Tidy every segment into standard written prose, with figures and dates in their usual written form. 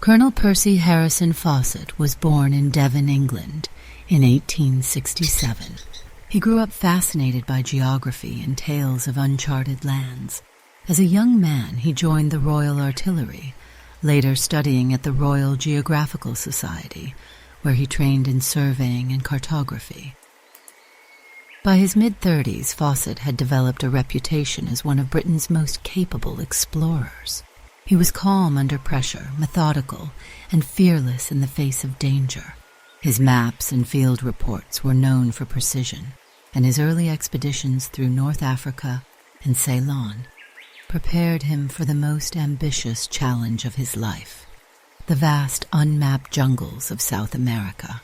Colonel Percy Harrison Fawcett was born in Devon, England, in 1867. He grew up fascinated by geography and tales of uncharted lands. As a young man, he joined the Royal Artillery, later studying at the Royal Geographical Society, where he trained in surveying and cartography. By his mid-30s, Fawcett had developed a reputation as one of Britain's most capable explorers. He was calm under pressure, methodical, and fearless in the face of danger. His maps and field reports were known for precision, and his early expeditions through North Africa and Ceylon prepared him for the most ambitious challenge of his life, the vast unmapped jungles of South America.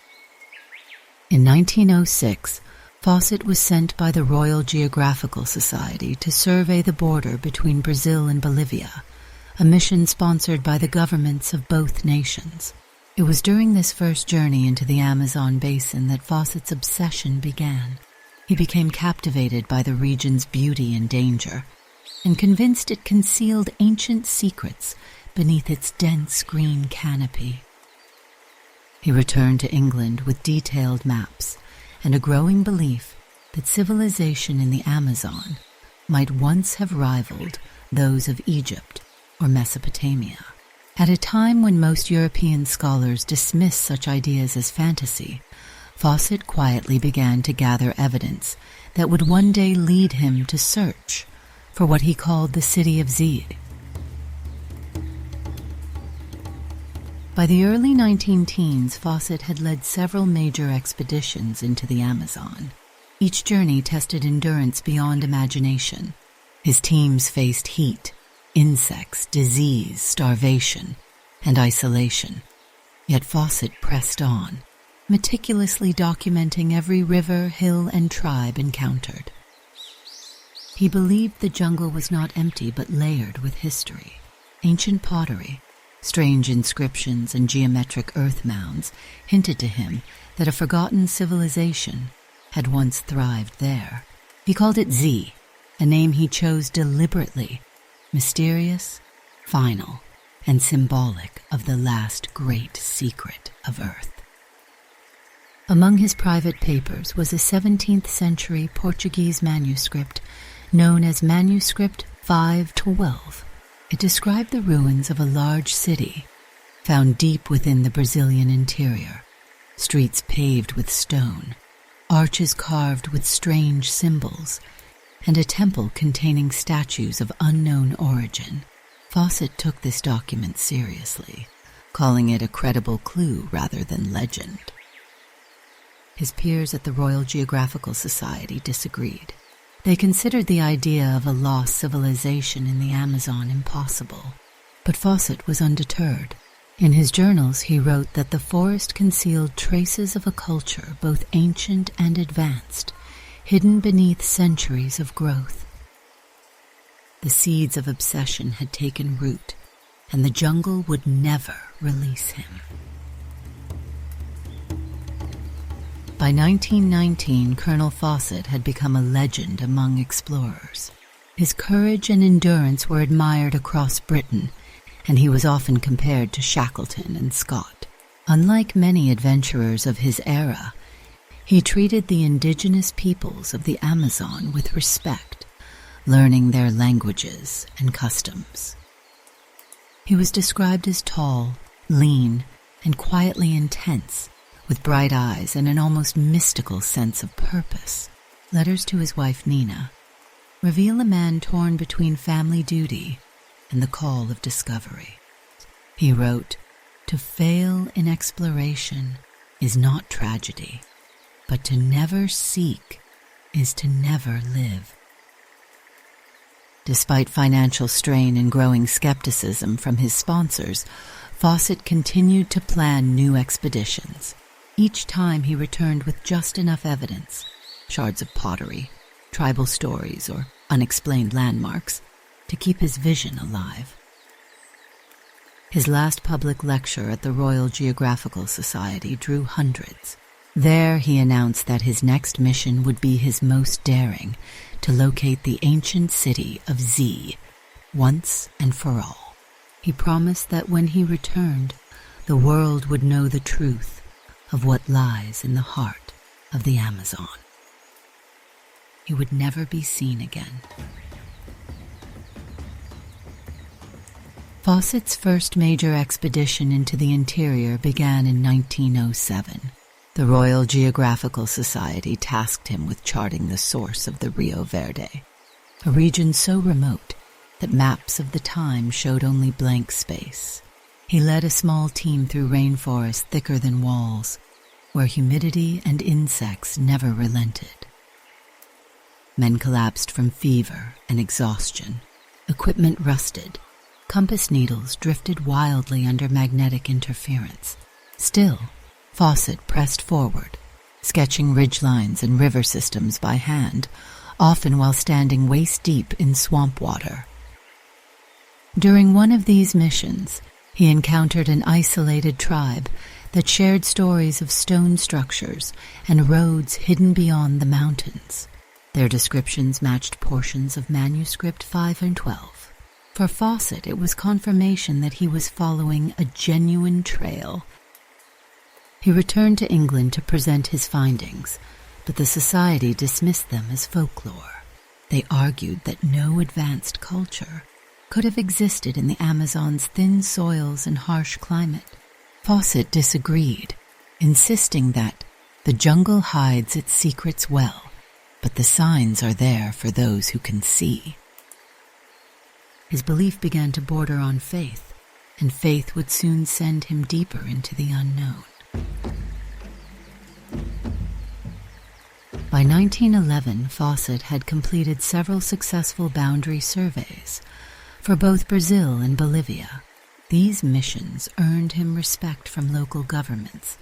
In 1906, Fawcett was sent by the Royal Geographical Society to survey the border between Brazil and Bolivia, a mission sponsored by the governments of both nations. It was during this first journey into the Amazon basin that Fawcett's obsession began. He became captivated by the region's beauty and danger, and convinced it concealed ancient secrets beneath its dense green canopy. He returned to England with detailed maps and a growing belief that civilization in the Amazon might once have rivaled those of Egypt or Mesopotamia. At a time when most European scholars dismiss such ideas as fantasy, Fawcett quietly began to gather evidence that would one day lead him to search for what he called the City of Z. By the early 19-teens, Fawcett had led several major expeditions into the Amazon. Each journey tested endurance beyond imagination. His teams faced heat, insects, disease, starvation, and isolation. Yet Fawcett pressed on, meticulously documenting every river, hill, and tribe encountered. He believed the jungle was not empty but layered with history. Ancient pottery, strange inscriptions, and geometric earth mounds hinted to him that a forgotten civilization had once thrived there. He called it Z, a name he chose deliberately, mysterious, final, and symbolic of the last great secret of Earth. Among his private papers was a 17th-century Portuguese manuscript known as Manuscript 512. It described the ruins of a large city found deep within the Brazilian interior, streets paved with stone, arches carved with strange symbols, and a temple containing statues of unknown origin. Fawcett took this document seriously, calling it a credible clue rather than legend. His peers at the Royal Geographical Society disagreed. They considered the idea of a lost civilization in the Amazon impossible, but Fawcett was undeterred. In his journals, he wrote that the forest concealed traces of a culture both ancient and advanced, hidden beneath centuries of growth. The seeds of obsession had taken root, and the jungle would never release him. By 1919, Colonel Fawcett had become a legend among explorers. His courage and endurance were admired across Britain, and he was often compared to Shackleton and Scott. Unlike many adventurers of his era, he treated the indigenous peoples of the Amazon with respect, learning their languages and customs. He was described as tall, lean, and quietly intense, with bright eyes and an almost mystical sense of purpose. Letters to his wife Nina reveal a man torn between family duty and the call of discovery. He wrote, "To fail in exploration is not tragedy, but to never seek is to never live." Despite financial strain and growing skepticism from his sponsors, Fawcett continued to plan new expeditions. Each time he returned with just enough evidence, shards of pottery, tribal stories, or unexplained landmarks, to keep his vision alive. His last public lecture at the Royal Geographical Society drew hundreds. There he announced that his next mission would be his most daring, to locate the ancient city of Z once and for all. He promised that when he returned, the world would know the truth of what lies in the heart of the Amazon. He would never be seen again. Fawcett's first major expedition into the interior began in 1907. The Royal Geographical Society tasked him with charting the source of the Rio Verde, a region so remote that maps of the time showed only blank space. He led a small team through rainforests thicker than walls, where humidity and insects never relented. Men collapsed from fever and exhaustion. Equipment rusted. Compass needles drifted wildly under magnetic interference. Still, Fawcett pressed forward, sketching ridgelines and river systems by hand, often while standing waist-deep in swamp water. During one of these missions, he encountered an isolated tribe that shared stories of stone structures and roads hidden beyond the mountains. Their descriptions matched portions of Manuscript 5 and 12. For Fawcett, it was confirmation that he was following a genuine trail. He returned to England to present his findings, but the society dismissed them as folklore. They argued that no advanced culture could have existed in the Amazon's thin soils and harsh climate. Fawcett disagreed, insisting that the jungle hides its secrets well, but the signs are there for those who can see. His belief began to border on faith, and faith would soon send him deeper into the unknown. By 1911, Fawcett had completed several successful boundary surveys for both Brazil and Bolivia. These missions earned him respect from local governments,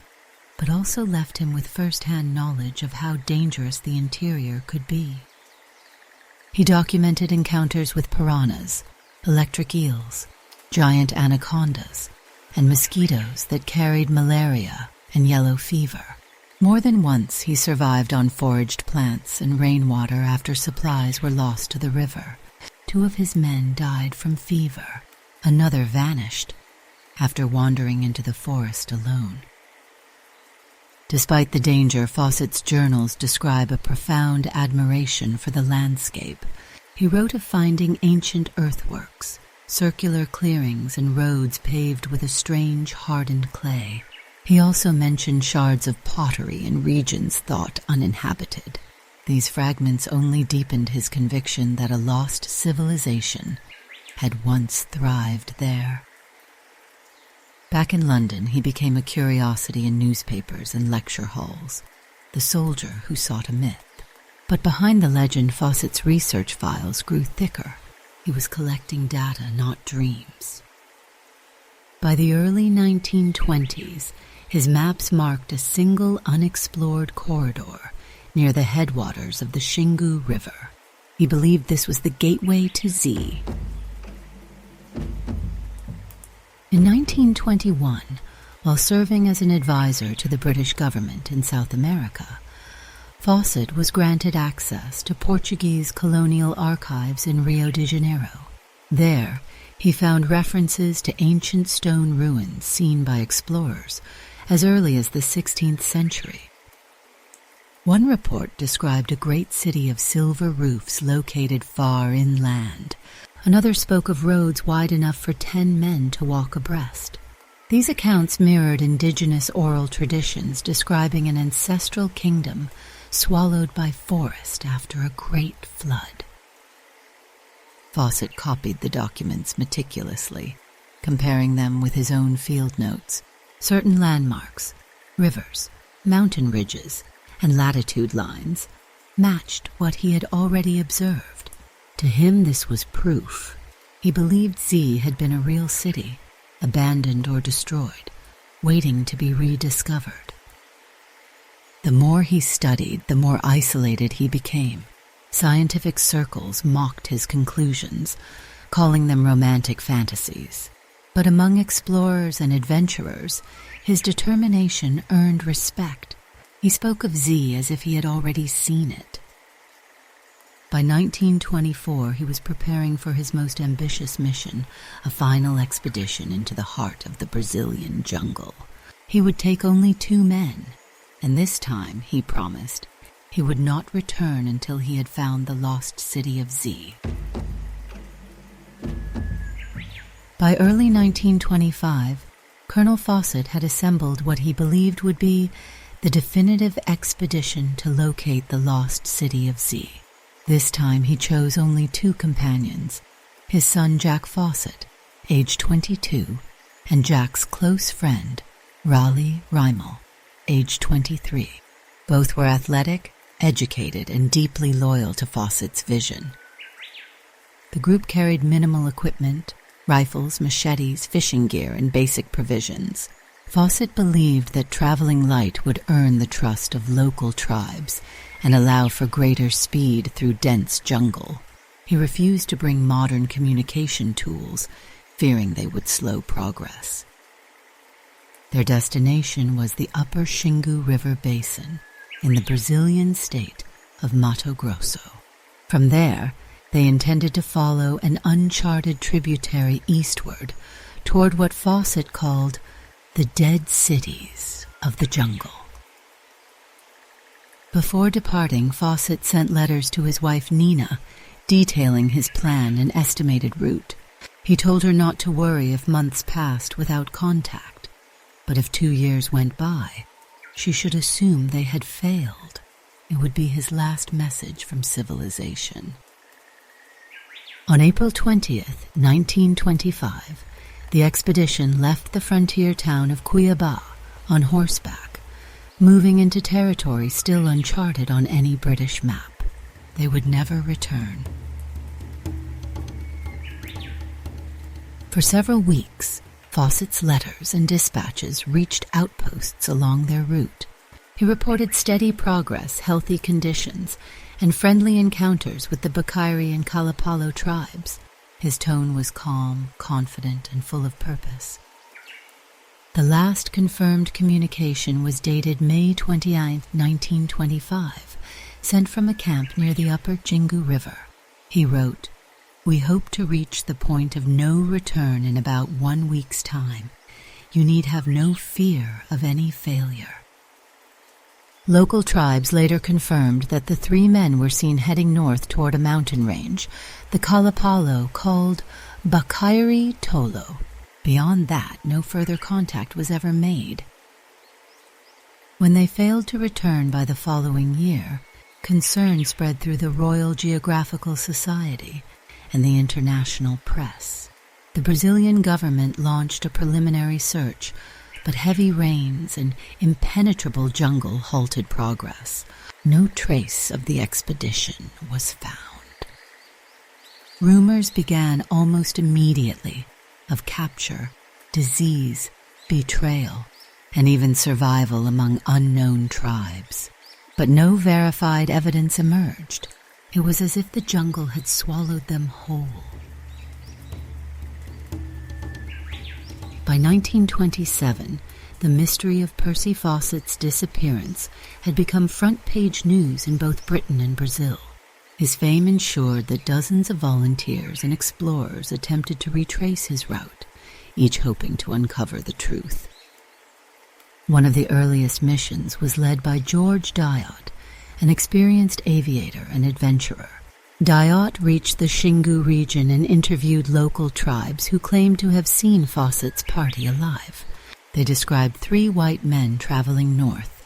but also left him with first-hand knowledge of how dangerous the interior could be. He documented encounters with piranhas, electric eels, giant anacondas, and mosquitoes that carried malaria and yellow fever. More than once he survived on foraged plants and rainwater after supplies were lost to the river. 2 of his men died from fever. Another vanished after wandering into the forest alone. Despite the danger, Fawcett's journals describe a profound admiration for the landscape. He wrote of finding ancient earthworks, circular clearings, and roads paved with a strange hardened clay. He also mentioned shards of pottery in regions thought uninhabited. These fragments only deepened his conviction that a lost civilization had once thrived there. Back in London, he became a curiosity in newspapers and lecture halls, the soldier who sought a myth. But behind the legend, Fawcett's research files grew thicker. He was collecting data, not dreams. By the early 1920s, his maps marked a single unexplored corridor near the headwaters of the Xingu River. He believed this was the gateway to Z. In 1921, while serving as an advisor to the British government in South America, Fawcett was granted access to Portuguese colonial archives in Rio de Janeiro. There, he found references to ancient stone ruins seen by explorers as early as the 16th century. One report described a great city of silver roofs located far inland. Another spoke of roads wide enough for 10 men to walk abreast. These accounts mirrored indigenous oral traditions describing an ancestral kingdom swallowed by forest after a great flood. Fawcett copied the documents meticulously, comparing them with his own field notes. Certain landmarks, rivers, mountain ridges, and latitude lines matched what he had already observed. To him, this was proof. He believed Z had been a real city, abandoned or destroyed, waiting to be rediscovered. The more he studied, the more isolated he became. Scientific circles mocked his conclusions, calling them romantic fantasies. But among explorers and adventurers, his determination earned respect. He spoke of Z as if he had already seen it. By 1924, he was preparing for his most ambitious mission, a final expedition into the heart of the Brazilian jungle. He would take only 2 men, and this time, he promised, he would not return until he had found the lost city of Z. By early 1925, Colonel Fawcett had assembled what he believed would be the definitive expedition to locate the lost city of Z. This time he chose only 2 companions, his son Jack Fawcett, age 22, and Jack's close friend, Raleigh Rimell, age 23. Both were athletic, educated, and deeply loyal to Fawcett's vision. The group carried minimal equipment, rifles, machetes, fishing gear, and basic provisions. Fawcett believed that traveling light would earn the trust of local tribes and allow for greater speed through dense jungle. He refused to bring modern communication tools, fearing they would slow progress. Their destination was the upper Xingu River basin in the Brazilian state of Mato Grosso. From there, they intended to follow an uncharted tributary eastward toward what Fawcett called the dead cities of the jungle. Before departing, Fawcett sent letters to his wife Nina, detailing his plan and estimated route. He told her not to worry if months passed without contact, but if 2 years went by, she should assume they had failed. It would be his last message from civilization. On April 20th, 1925, the expedition left the frontier town of Cuiabá on horseback, moving into territory still uncharted on any British map. They would never return. For several weeks, Fawcett's letters and dispatches reached outposts along their route. He reported steady progress, healthy conditions, and friendly encounters with the Bakairi and Kalapalo tribes. His tone was calm, confident, and full of purpose. The last confirmed communication was dated May 29, 1925, sent from a camp near the upper Xingu River. He wrote, "We hope to reach the point of no return in about 1 week's time. You need have no fear of any failure." Local tribes later confirmed that the 3 men were seen heading north toward a mountain range, the Kalapalo called Bakairi Tolo. Beyond that, no further contact was ever made. When they failed to return by the following year, concern spread through the Royal Geographical Society and the international press. The Brazilian government launched a preliminary search, but heavy rains and impenetrable jungle halted progress. No trace of the expedition was found. Rumors began almost immediately of capture, disease, betrayal, and even survival among unknown tribes. But no verified evidence emerged. It was as if the jungle had swallowed them whole. By 1927, the mystery of Percy Fawcett's disappearance had become front-page news in both Britain and Brazil. His fame ensured that dozens of volunteers and explorers attempted to retrace his route, each hoping to uncover the truth. One of the earliest missions was led by George Dyott, an experienced aviator and adventurer. Dyott reached the Xingu region and interviewed local tribes who claimed to have seen Fawcett's party alive. They described 3 white men traveling north,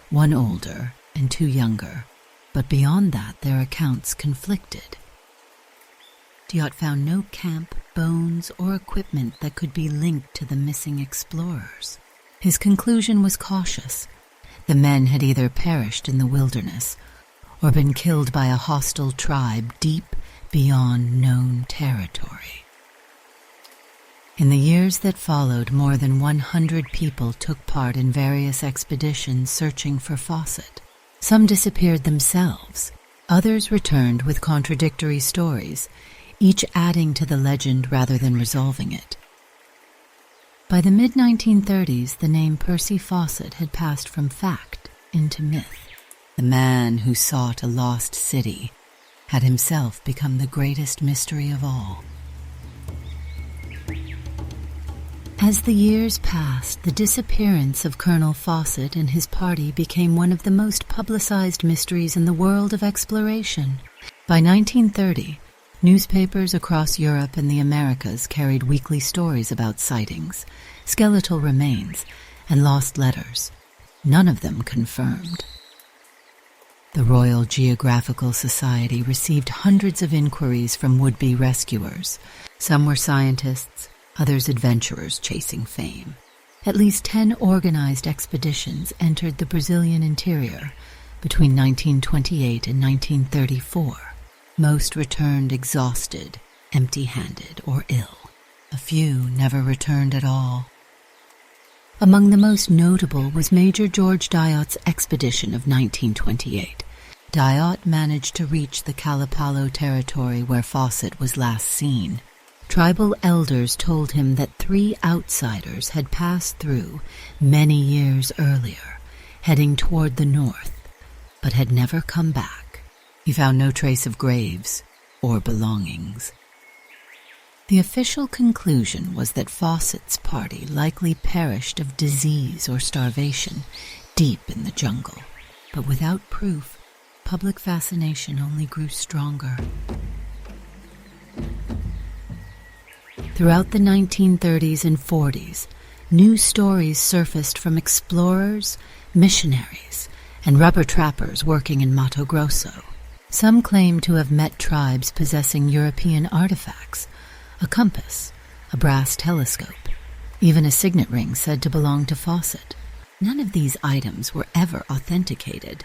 1 older and 2 younger, but beyond that their accounts conflicted. Dyott found no camp, bones, or equipment that could be linked to the missing explorers. His conclusion was cautious. The men had either perished in the wilderness or been killed by a hostile tribe deep beyond known territory. In the years that followed, more than 100 people took part in various expeditions searching for Fawcett. Some disappeared themselves. Others returned with contradictory stories, each adding to the legend rather than resolving it. By the mid-1930s, the name Percy Fawcett had passed from fact into myth. The man who sought a lost city had himself become the greatest mystery of all. As the years passed, the disappearance of Colonel Fawcett and his party became one of the most publicized mysteries in the world of exploration. By 1930, newspapers across Europe and the Americas carried weekly stories about sightings, skeletal remains, and lost letters, none of them confirmed. The Royal Geographical Society received hundreds of inquiries from would-be rescuers. Some were scientists, others adventurers chasing fame. At least 10 organized expeditions entered the Brazilian interior between 1928 and 1934. Most returned exhausted, empty-handed, or ill. A few never returned at all. Among the most notable was Major George Dyot's expedition of 1928. Dyot managed to reach the Kalapalo territory where Fawcett was last seen. Tribal elders told him that 3 outsiders had passed through many years earlier, heading toward the north, but had never come back. He found no trace of graves or belongings. The official conclusion was that Fawcett's party likely perished of disease or starvation deep in the jungle, but without proof, public fascination only grew stronger. Throughout the 1930s and 40s, new stories surfaced from explorers, missionaries, and rubber trappers working in Mato Grosso. Some claimed to have met tribes possessing European artifacts, a compass, a brass telescope, even a signet ring said to belong to Fawcett. None of these items were ever authenticated.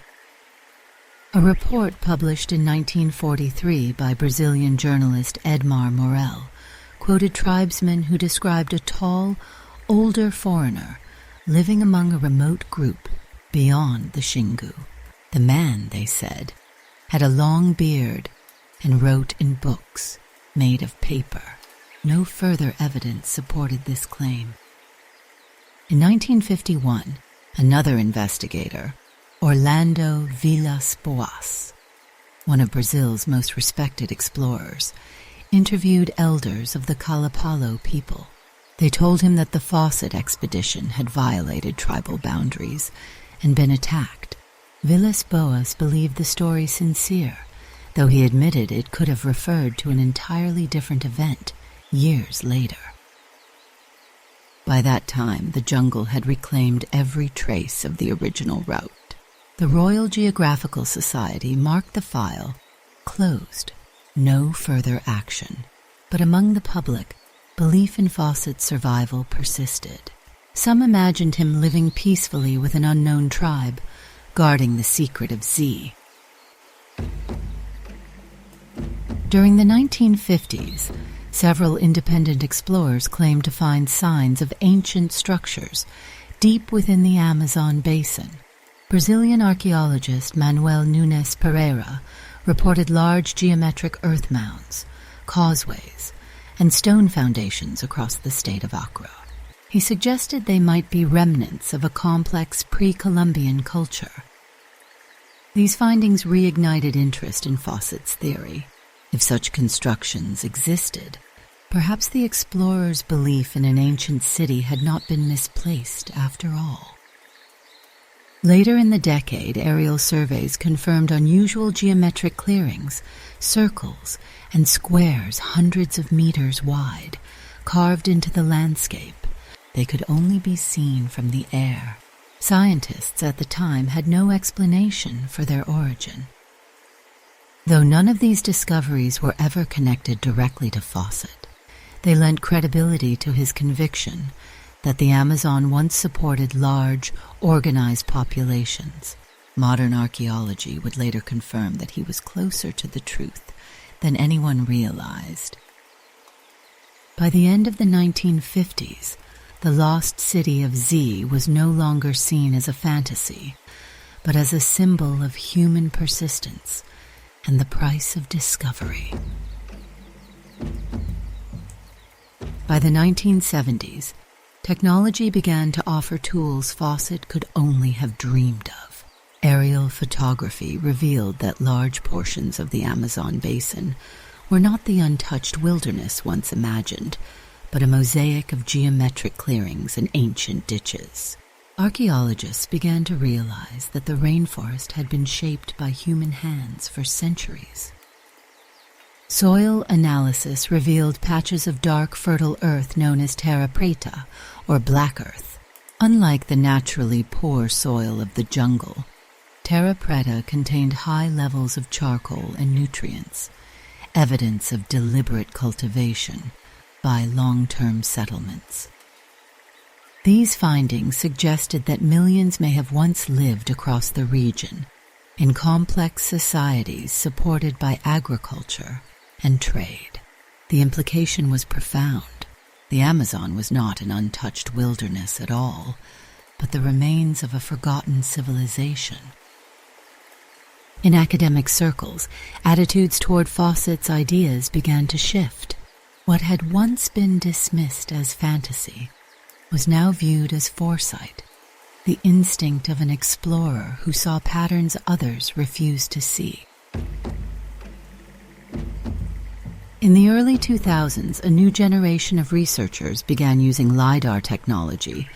A report published in 1943 by Brazilian journalist Edmar Morel quoted tribesmen who described a tall, older foreigner living among a remote group beyond the Xingu. The man, they said, had a long beard and wrote in books made of paper. No further evidence supported this claim. In 1951, another investigator, Orlando Villas-Boas, one of Brazil's most respected explorers, interviewed elders of the Kalapalo people. They told him that the Fawcett expedition had violated tribal boundaries and been attacked. Villas-Boas believed the story sincere, though he admitted it could have referred to an entirely different event years later. By that time, the jungle had reclaimed every trace of the original route. The Royal Geographical Society marked the file closed. No further action. But among the public, belief in Fawcett's survival persisted. Some imagined him living peacefully with an unknown tribe, guarding the secret of Z. During the 1950s, several independent explorers claimed to find signs of ancient structures deep within the Amazon basin. Brazilian archaeologist Manuel Nunes Pereira reported large geometric earth mounds, causeways, and stone foundations across the state of Acre. He suggested they might be remnants of a complex pre-Columbian culture. These findings reignited interest in Fawcett's theory. If such constructions existed, perhaps the explorers' belief in an ancient city had not been misplaced after all. Later in the decade, aerial surveys confirmed unusual geometric clearings, circles, and squares hundreds of meters wide, carved into the landscape. They could only be seen from the air. Scientists at the time had no explanation for their origin. Though none of these discoveries were ever connected directly to Fawcett, they lent credibility to his conviction that the Amazon once supported large, organized populations. Modern archaeology would later confirm that he was closer to the truth than anyone realized. By the end of the 1950s, the lost city of Z was no longer seen as a fantasy, but as a symbol of human persistence and the price of discovery. By the 1970s, technology began to offer tools Fawcett could only have dreamed of. Aerial photography revealed that large portions of the Amazon basin were not the untouched wilderness once imagined, but a mosaic of geometric clearings and ancient ditches. Archaeologists began to realize that the rainforest had been shaped by human hands for centuries. Soil analysis revealed patches of dark, fertile earth known as terra preta, or black earth. Unlike the naturally poor soil of the jungle, terra preta contained high levels of charcoal and nutrients, evidence of deliberate cultivation by long-term settlements. These findings suggested that millions may have once lived across the region in complex societies supported by agriculture and trade. The implication was profound. The Amazon was not an untouched wilderness at all, but the remains of a forgotten civilization. In academic circles, attitudes toward Fawcett's ideas began to shift. What had once been dismissed as fantasy was now viewed as foresight, the instinct of an explorer who saw patterns others refused to see. In the early 2000s, a new generation of researchers began using LiDAR technology,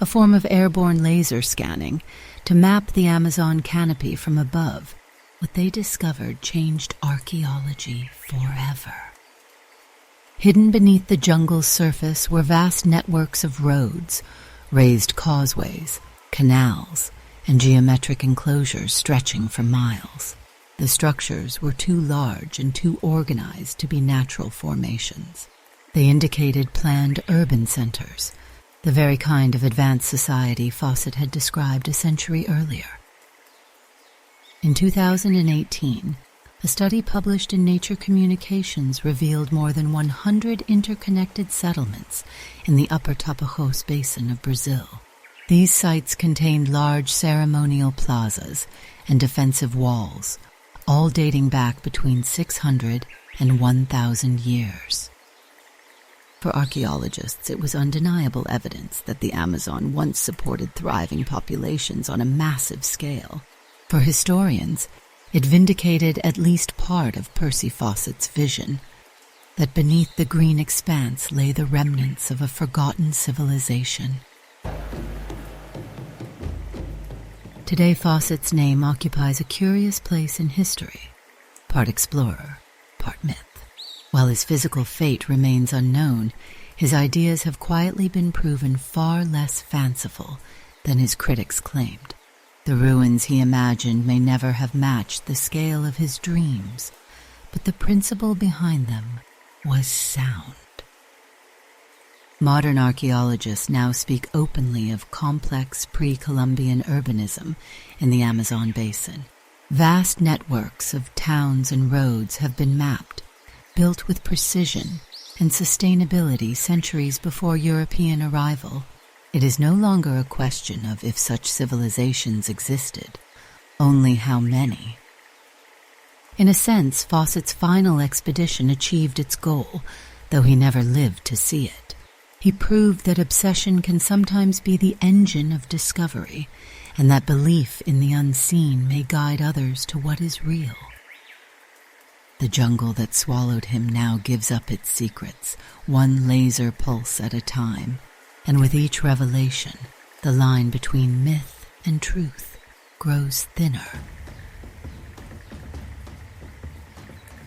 a form of airborne laser scanning, to map the Amazon canopy from above. What they discovered changed archaeology forever. Hidden beneath the jungle's surface were vast networks of roads, raised causeways, canals, and geometric enclosures stretching for miles. The structures were too large and too organized to be natural formations. They indicated planned urban centers, the very kind of advanced society Fawcett had described a century earlier. In 2018, a study published in Nature Communications revealed more than 100 interconnected settlements in the upper Tapajós Basin of Brazil. These sites contained large ceremonial plazas and defensive walls, all dating back between 600 and 1,000 years. For archaeologists, it was undeniable evidence that the Amazon once supported thriving populations on a massive scale. For historians, it vindicated at least part of Percy Fawcett's vision, that beneath the green expanse lay the remnants of a forgotten civilization. Today, Fawcett's name occupies a curious place in history, part explorer, part myth. While his physical fate remains unknown, his ideas have quietly been proven far less fanciful than his critics claimed. The ruins he imagined may never have matched the scale of his dreams, but the principle behind them was sound. Modern archaeologists now speak openly of complex pre-Columbian urbanism in the Amazon basin. Vast networks of towns and roads have been mapped, built with precision and sustainability centuries before European arrival. It is no longer a question of if such civilizations existed, only how many. In a sense, Fawcett's final expedition achieved its goal, though he never lived to see it. He proved that obsession can sometimes be the engine of discovery, and that belief in the unseen may guide others to what is real. The jungle that swallowed him now gives up its secrets, one laser pulse at a time. And with each revelation, the line between myth and truth grows thinner.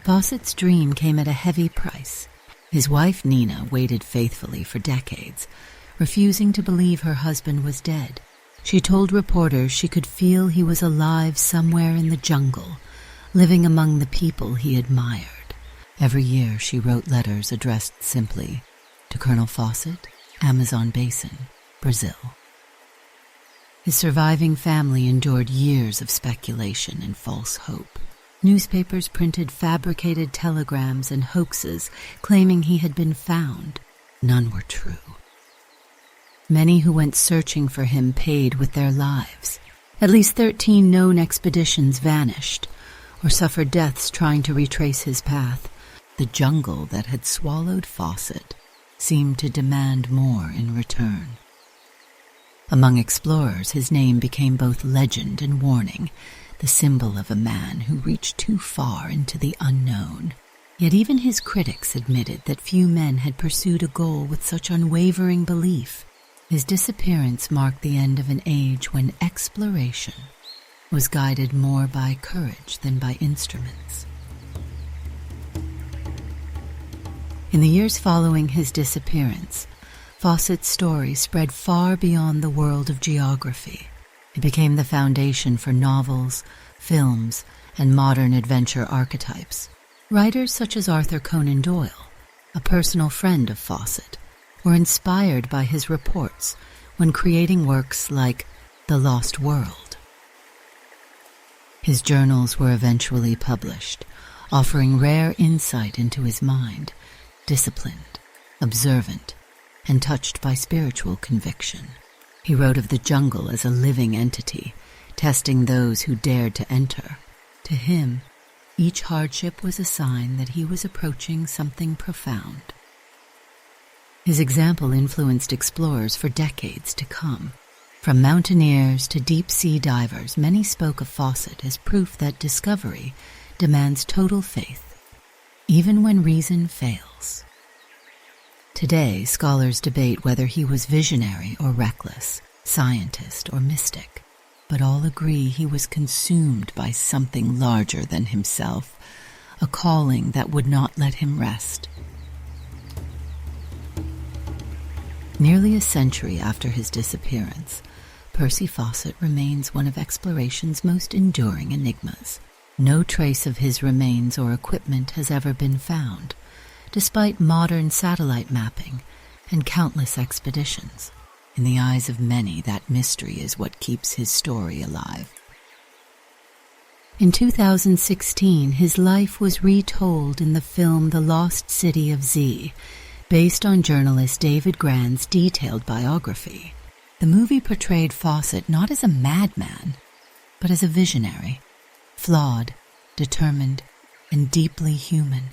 Fawcett's dream came at a heavy price. His wife Nina waited faithfully for decades, refusing to believe her husband was dead. She told reporters she could feel he was alive somewhere in the jungle, living among the people he admired. Every year she wrote letters addressed simply to Colonel Fawcett, Amazon Basin, Brazil. His surviving family endured years of speculation and false hope. Newspapers printed fabricated telegrams and hoaxes claiming he had been found. None were true. Many who went searching for him paid with their lives. At least 13 known expeditions vanished or suffered deaths trying to retrace his path. The jungle that had swallowed Fawcett seemed to demand more in return. Among explorers, his name became both legend and warning, the symbol of a man who reached too far into the unknown. Yet even his critics admitted that few men had pursued a goal with such unwavering belief. His disappearance marked the end of an age when exploration was guided more by courage than by instruments. In the years following his disappearance, Fawcett's story spread far beyond the world of geography. It became the foundation for novels, films, and modern adventure archetypes. Writers such as Arthur Conan Doyle, a personal friend of Fawcett, were inspired by his reports when creating works like The Lost World. His journals were eventually published, offering rare insight into his mind, disciplined, observant, and touched by spiritual conviction. He wrote of the jungle as a living entity, testing those who dared to enter. To him, each hardship was a sign that he was approaching something profound. His example influenced explorers for decades to come. From mountaineers to deep-sea divers, many spoke of Fawcett as proof that discovery demands total faith, even when reason fails. Today, scholars debate whether he was visionary or reckless, scientist or mystic, but all agree he was consumed by something larger than himself, a calling that would not let him rest. Nearly a century after his disappearance, Percy Fawcett remains one of exploration's most enduring enigmas. No trace of his remains or equipment has ever been found, despite modern satellite mapping and countless expeditions. In the eyes of many, that mystery is what keeps his story alive. In 2016, his life was retold in the film The Lost City of Z, based on journalist David Grann's detailed biography. The movie portrayed Fawcett not as a madman, but as a visionary, flawed, determined, and deeply human.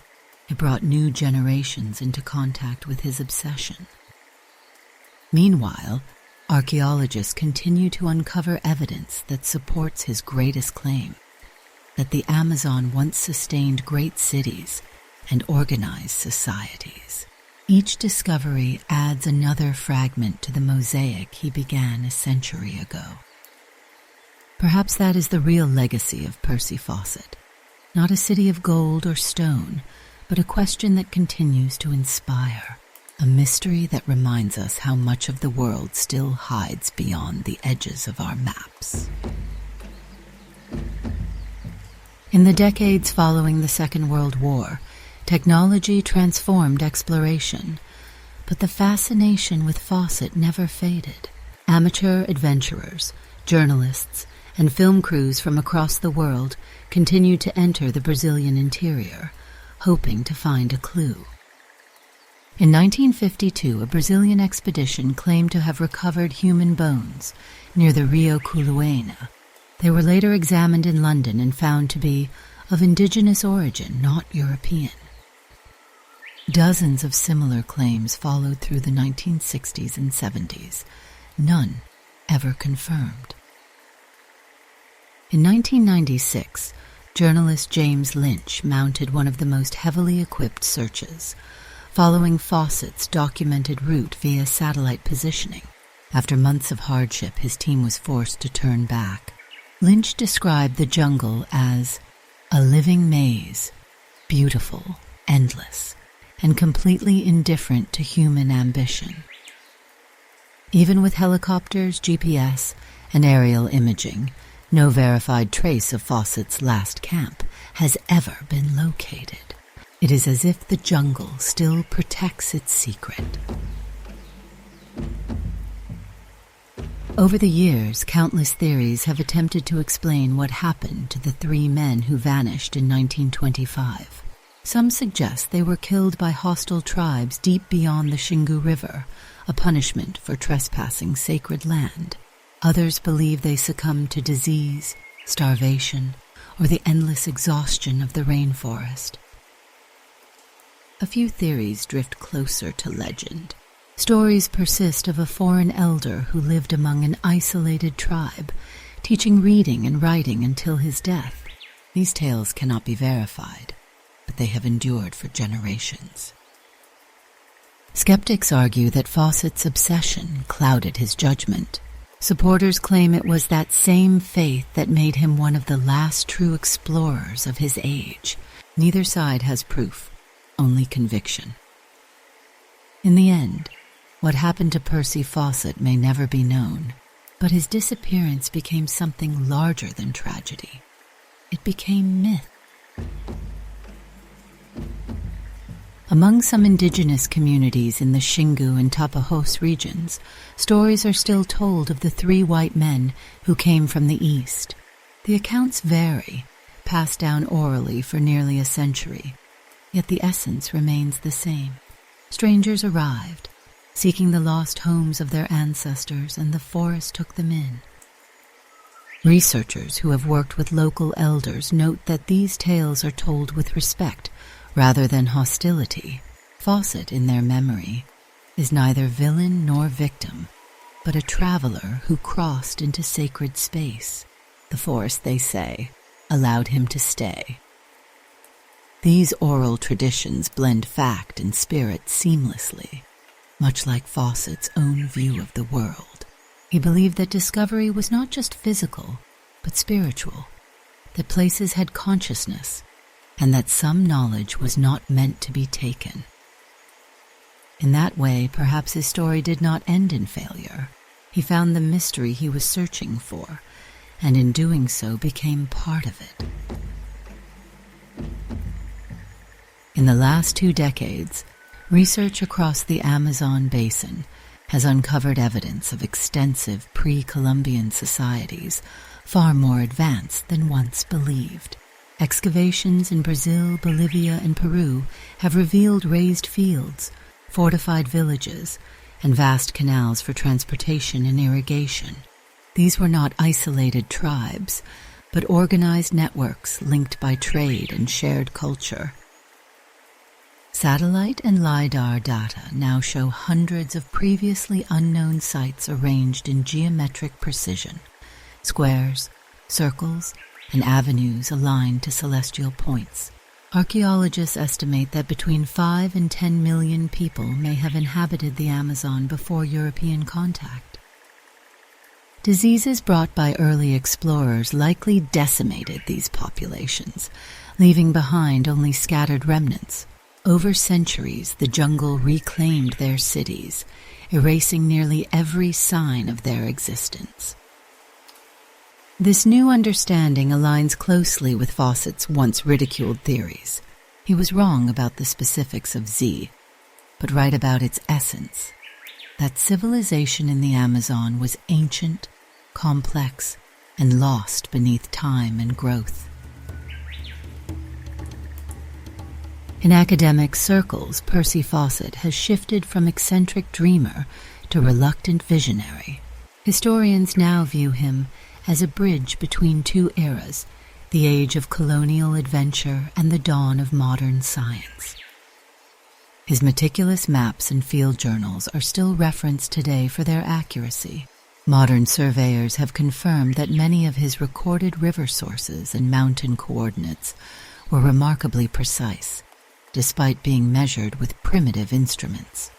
It brought new generations into contact with his obsession. Meanwhile, archaeologists continue to uncover evidence that supports his greatest claim, that the Amazon once sustained great cities and organized societies. Each discovery adds another fragment to the mosaic he began a century ago. Perhaps that is the real legacy of Percy Fawcett, not a city of gold or stone, but a question that continues to inspire, a mystery that reminds us how much of the world still hides beyond the edges of our maps. In the decades following the Second World War, technology transformed exploration, but the fascination with Fawcett never faded. Amateur adventurers, journalists, and film crews from across the world continued to enter the Brazilian interior, hoping to find a clue. In 1952, a Brazilian expedition claimed to have recovered human bones near the Rio Culuena. They were later examined in London and found to be of indigenous origin, not European. Dozens of similar claims followed through the 1960s and 70s, none ever confirmed. In 1996, journalist James Lynch mounted one of the most heavily equipped searches, following Fawcett's documented route via satellite positioning. After months of hardship, his team was forced to turn back. Lynch described the jungle as a living maze, beautiful, endless, and completely indifferent to human ambition. Even with helicopters, GPS, and aerial imaging, no verified trace of Fawcett's last camp has ever been located. It is as if the jungle still protects its secret. Over the years, countless theories have attempted to explain what happened to the three men who vanished in 1925. Some suggest they were killed by hostile tribes deep beyond the Xingu River, a punishment for trespassing sacred land. Others believe they succumbed to disease, starvation, or the endless exhaustion of the rainforest. A few theories drift closer to legend. Stories persist of a foreign elder who lived among an isolated tribe, teaching reading and writing until his death. These tales cannot be verified, but they have endured for generations. Skeptics argue that Fawcett's obsession clouded his judgment. Supporters claim it was that same faith that made him one of the last true explorers of his age. Neither side has proof, only conviction. In the end, what happened to Percy Fawcett may never be known, but his disappearance became something larger than tragedy. It became myth. Among some indigenous communities in the Xingu and Tapajos regions, stories are still told of the 3 white men who came from the east. The accounts vary, passed down orally for nearly a century, yet the essence remains the same. Strangers arrived, seeking the lost homes of their ancestors, and the forest took them in. Researchers who have worked with local elders note that these tales are told with respect rather than hostility. Fawcett, in their memory, is neither villain nor victim, but a traveler who crossed into sacred space. The forest, they say, allowed him to stay. These oral traditions blend fact and spirit seamlessly, much like Fawcett's own view of the world. He believed that discovery was not just physical, but spiritual, that places had consciousness, and that some knowledge was not meant to be taken. In that way, perhaps his story did not end in failure. He found the mystery he was searching for, and in doing so became part of it. In the last 2 decades, research across the Amazon basin has uncovered evidence of extensive pre-Columbian societies far more advanced than once believed. Excavations in Brazil, Bolivia, and Peru have revealed raised fields, fortified villages, and vast canals for transportation and irrigation. These were not isolated tribes, but organized networks linked by trade and shared culture. Satellite and LiDAR data now show hundreds of previously unknown sites arranged in geometric precision, squares, circles, and avenues aligned to celestial points. Archaeologists estimate that between 5 and 10 million people may have inhabited the Amazon before European contact. Diseases brought by early explorers likely decimated these populations, leaving behind only scattered remnants. Over centuries, the jungle reclaimed their cities, erasing nearly every sign of their existence. This new understanding aligns closely with Fawcett's once ridiculed theories. He was wrong about the specifics of Z, but right about its essence, that civilization in the Amazon was ancient, complex, and lost beneath time and growth. In academic circles, Percy Fawcett has shifted from eccentric dreamer to reluctant visionary. Historians now view him as a bridge between 2 eras, the age of colonial adventure and the dawn of modern science. His meticulous maps and field journals are still referenced today for their accuracy. Modern surveyors have confirmed that many of his recorded river sources and mountain coordinates were remarkably precise, despite being measured with primitive instruments.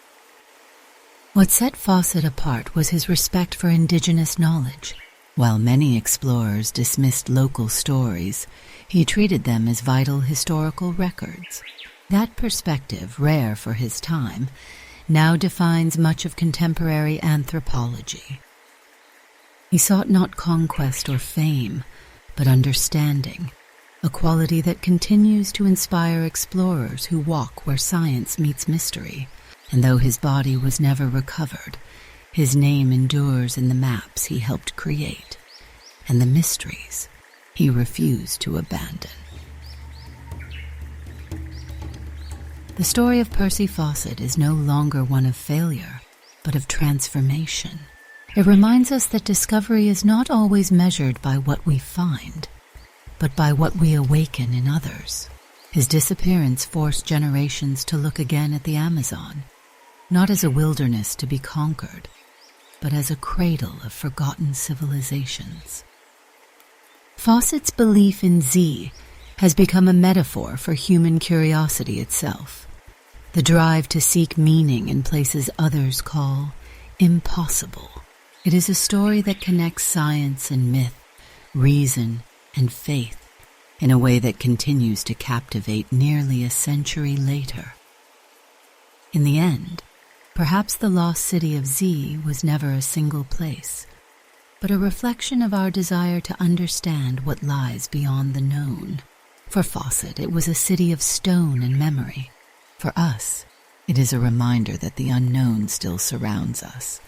What set Fawcett apart was his respect for indigenous knowledge. While many explorers dismissed local stories, he treated them as vital historical records. That perspective, rare for his time, now defines much of contemporary anthropology. He sought not conquest or fame, but understanding, a quality that continues to inspire explorers who walk where science meets mystery. And though his body was never recovered, his name endures in the maps he helped create, and the mysteries he refused to abandon. The story of Percy Fawcett is no longer one of failure, but of transformation. It reminds us that discovery is not always measured by what we find, but by what we awaken in others. His disappearance forced generations to look again at the Amazon, not as a wilderness to be conquered, but as a cradle of forgotten civilizations. Fawcett's belief in Z has become a metaphor for human curiosity itself, the drive to seek meaning in places others call impossible. It is a story that connects science and myth, reason and faith, in a way that continues to captivate nearly a century later. In the end, perhaps the lost city of Z was never a single place, but a reflection of our desire to understand what lies beyond the known. For Fawcett, it was a city of stone and memory. For us, it is a reminder that the unknown still surrounds us.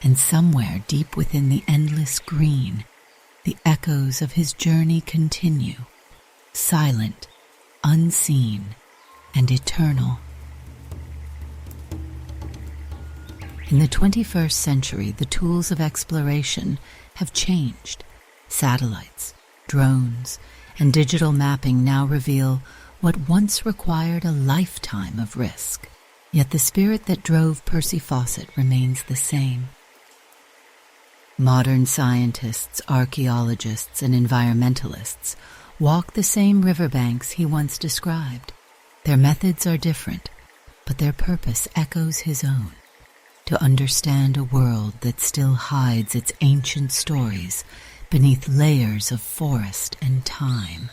And somewhere deep within the endless green, the echoes of his journey continue, silent, unseen, and eternal. In the 21st century, the tools of exploration have changed. Satellites, drones, and digital mapping now reveal what once required a lifetime of risk. Yet the spirit that drove Percy Fawcett remains the same. Modern scientists, archaeologists, and environmentalists walk the same riverbanks he once described. Their methods are different, but their purpose echoes his own: to understand a world that still hides its ancient stories beneath layers of forest and time.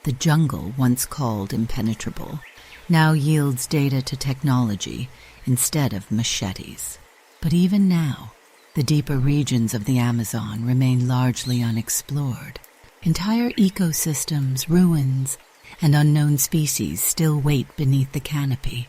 The jungle, once called impenetrable, now yields data to technology instead of machetes. But even now, the deeper regions of the Amazon remain largely unexplored. Entire ecosystems, ruins, and unknown species still wait beneath the canopy.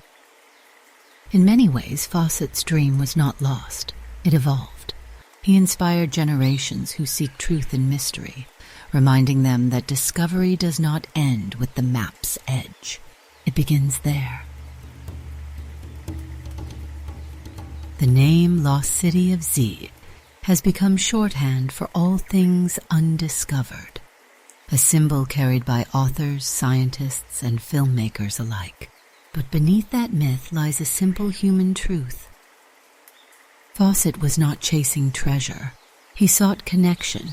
In many ways, Fawcett's dream was not lost. It evolved. He inspired generations who seek truth in mystery, reminding them that discovery does not end with the map's edge. It begins there. The name Lost City of Z has become shorthand for all things undiscovered, a symbol carried by authors, scientists, and filmmakers alike. But beneath that myth lies a simple human truth. Fawcett was not chasing treasure. He sought connection,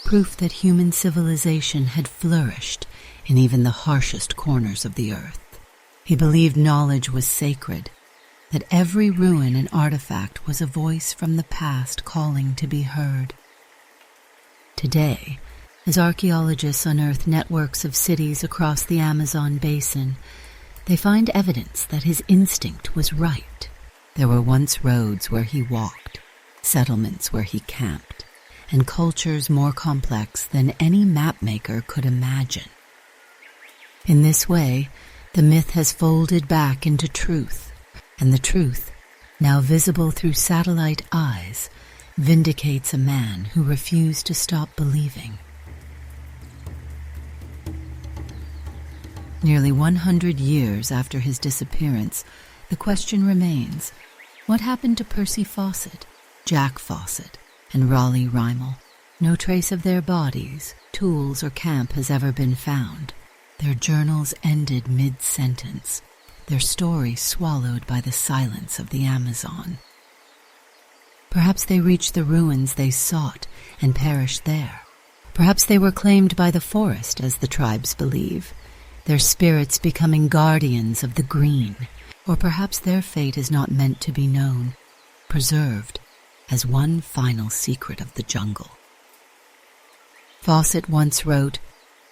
proof that human civilization had flourished in even the harshest corners of the earth. He believed knowledge was sacred, that every ruin and artifact was a voice from the past calling to be heard. Today, as archaeologists unearth networks of cities across the Amazon basin, they find evidence that his instinct was right. There were once roads where he walked, settlements where he camped, and cultures more complex than any mapmaker could imagine. In this way, the myth has folded back into truth, and the truth, now visible through satellite eyes, vindicates a man who refused to stop believing. Nearly 100 years after his disappearance, the question remains: what happened to Percy Fawcett, Jack Fawcett, and Raleigh Rimell? No trace of their bodies, tools, or camp has ever been found. Their journals ended mid-sentence, their story swallowed by the silence of the Amazon. Perhaps they reached the ruins they sought and perished there. Perhaps they were claimed by the forest, as the tribes believe, their spirits becoming guardians of the green. Or perhaps their fate is not meant to be known, preserved as one final secret of the jungle. Fawcett once wrote,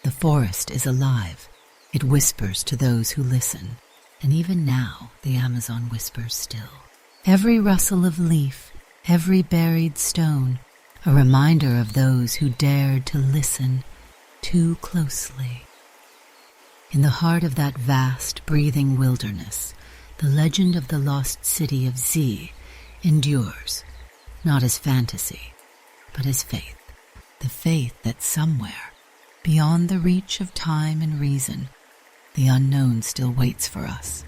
"The forest is alive. It whispers to those who listen." And even now, the Amazon whispers still. Every rustle of leaf, every buried stone, a reminder of those who dared to listen too closely. In the heart of that vast, breathing wilderness, the legend of the lost city of Z endures, not as fantasy, but as faith. The faith that somewhere, beyond the reach of time and reason, the unknown still waits for us.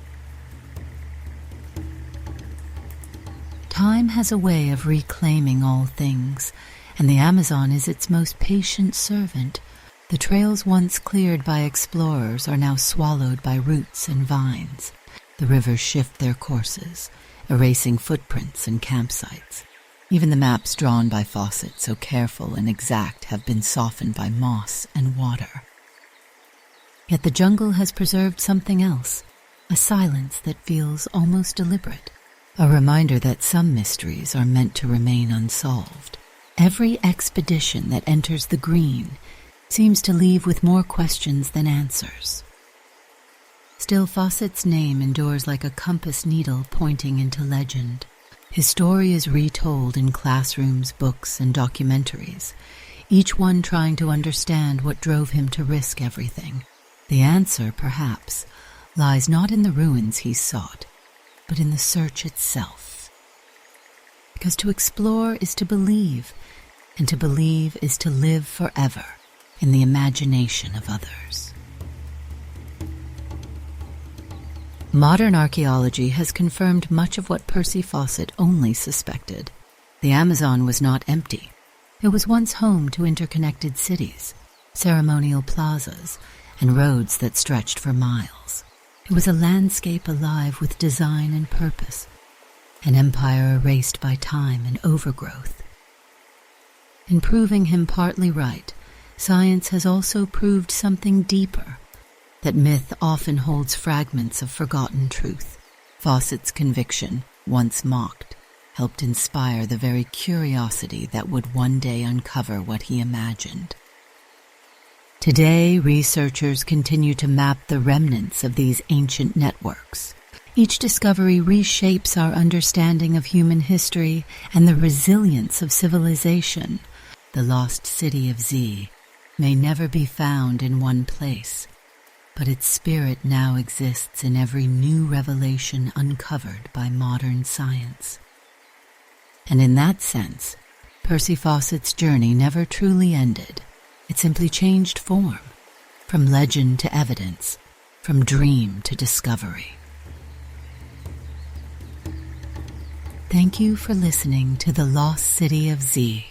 Time has a way of reclaiming all things, and the Amazon is its most patient servant. The trails once cleared by explorers are now swallowed by roots and vines. The rivers shift their courses, erasing footprints and campsites. Even the maps drawn by Fawcett, so careful and exact, have been softened by moss and water. Yet the jungle has preserved something else, a silence that feels almost deliberate, a reminder that some mysteries are meant to remain unsolved. Every expedition that enters the green seems to leave with more questions than answers. Still, Fawcett's name endures like a compass needle pointing into legend. His story is retold in classrooms, books, and documentaries, each one trying to understand what drove him to risk everything. The answer, perhaps, lies not in the ruins he sought, but in the search itself. Because to explore is to believe, and to believe is to live forever in the imagination of others. Modern archaeology has confirmed much of what Percy Fawcett only suspected. The Amazon was not empty. It was once home to interconnected cities, ceremonial plazas, and roads that stretched for miles. It was a landscape alive with design and purpose, an empire erased by time and overgrowth. In proving him partly right, science has also proved something deeper, that myth often holds fragments of forgotten truth. Fawcett's conviction, once mocked, helped inspire the very curiosity that would one day uncover what he imagined. Today, researchers continue to map the remnants of these ancient networks. Each discovery reshapes our understanding of human history and the resilience of civilization. The lost city of Z may never be found in one place, but its spirit now exists in every new revelation uncovered by modern science. And in that sense, Percy Fawcett's journey never truly ended. It simply changed form, from legend to evidence, from dream to discovery. Thank you for listening to The Lost City of Z,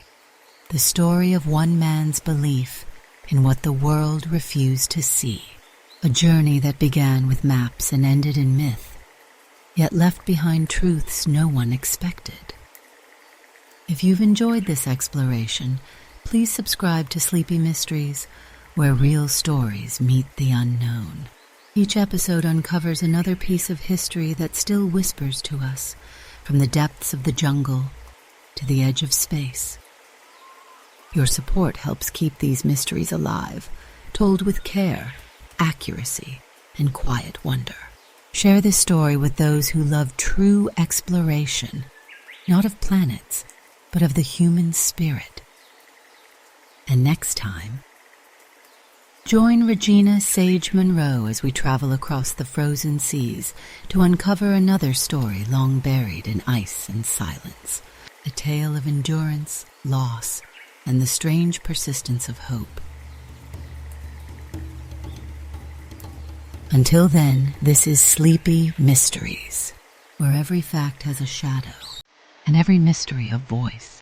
the story of one man's belief in what the world refused to see. A journey that began with maps and ended in myth, yet left behind truths no one expected. If you've enjoyed this exploration, please subscribe to Sleepy Mysteries, where real stories meet the unknown. Each episode uncovers another piece of history that still whispers to us, from the depths of the jungle to the edge of space. Your support helps keep these mysteries alive, told with care, accuracy, and quiet wonder. Share this story with those who love true exploration, not of planets, but of the human spirit. And next time, join Regina Sage Monroe as we travel across the frozen seas to uncover another story long buried in ice and silence, a tale of endurance, loss, and the strange persistence of hope. Until then, this is Sleepy Mysteries, where every fact has a shadow and every mystery a voice.